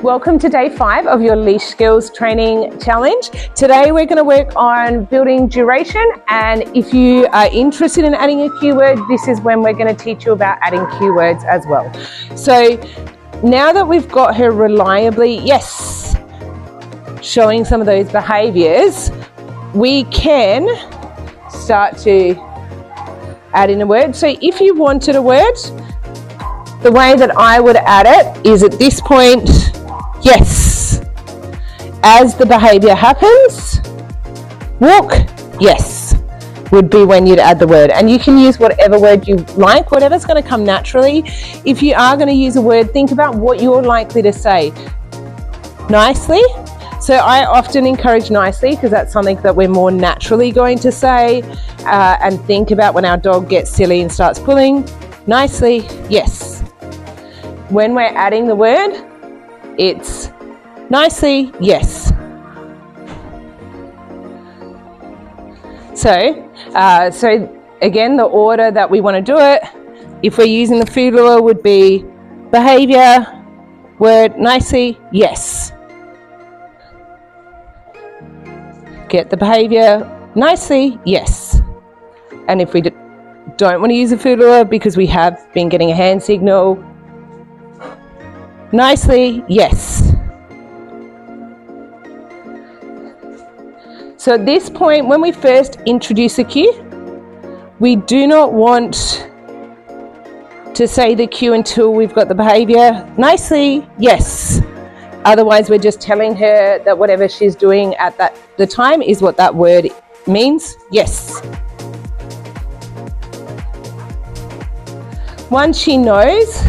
Welcome to day 5 of your leash skills training challenge. Today we're going to work on building duration, and if you are interested in adding a keyword, this is when we're going to teach you about adding keywords as well. So now that we've got her reliably, yes, showing some of those behaviours, we can start to add in a word. So if you wanted a word, the way that I would add it is at this point, yes. As the behaviour happens, walk, yes, would be when you'd add the word. And you can use whatever word you like, whatever's going to come naturally. If you are going to use a word, think about what you're likely to say. Nicely. So I often encourage nicely because that's something that we're more naturally going to say, and think about when our dog gets silly and starts pulling. Nicely, yes. When we're adding the word, it's nicely, yes. So again, the order that we want to do it, if we're using the food lure, would be behaviour, word, nicely, yes. Get the behaviour, nicely, yes. And if we don't want to use the food lure because we have been getting a hand signal, nicely, yes. So at this point, when we first introduce a cue, we do not want to say the cue until we've got the behaviour, nicely, yes. Otherwise, we're just telling her that whatever she's doing at the time is what that word means, yes. Once she knows,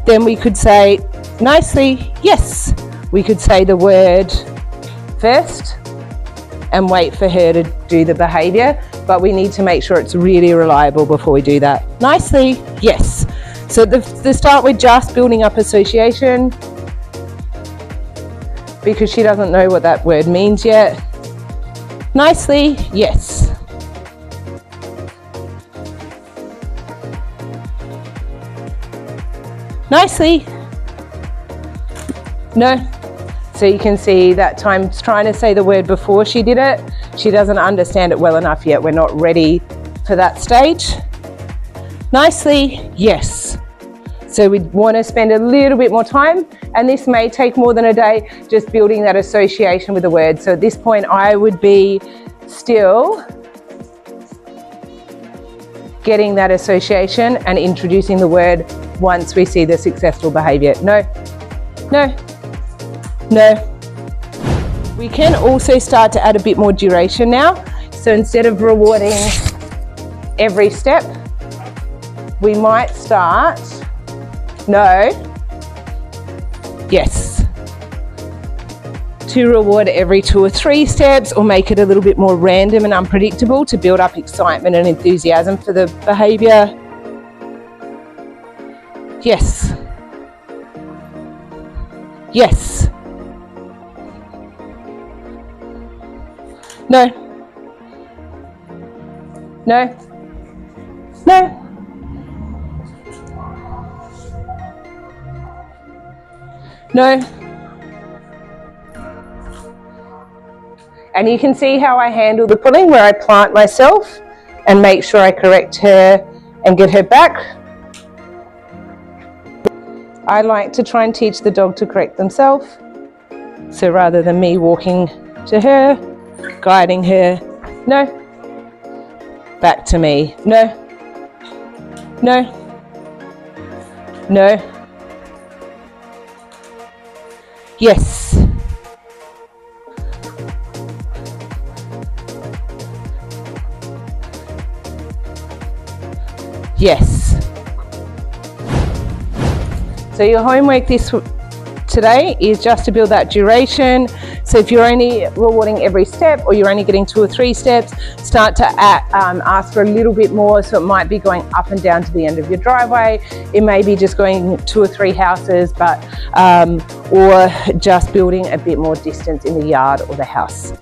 then we could say, nicely, yes. We could say the word first and wait for her to do the behaviour, but we need to make sure it's really reliable before we do that. Nicely, yes. So the start, we're just building up association because she doesn't know what that word means yet. Nicely, yes. Nicely, no. So you can see that time's trying to say the word before she did it. She doesn't understand it well enough yet. We're not ready for that stage. Nicely, yes. So we want to spend a little bit more time, and this may take more than a day, just building that association with the word. So at this point, I would be still getting that association and introducing the word once we see the successful behaviour. No, no, no. We can also start to add a bit more duration now. So instead of rewarding every step, we might start, no, yes, to reward every 2 or 3 steps, or make it a little bit more random and unpredictable to build up excitement and enthusiasm for the behaviour. Yes. Yes. No. No. No. No. And you can see how I handle the pulling, where I plant myself and make sure I correct her and get her back. I like to try and teach the dog to correct themselves. So rather than me walking to her, guiding her, no, back to me, no, no, no, yes, yes. So your homework today is just to build that duration. So if you're only rewarding every step, or you're only getting 2 or 3 steps, start to ask for a little bit more. So it might be going up and down to the end of your driveway. It may be just going 2 or 3 houses, but or just building a bit more distance in the yard or the house.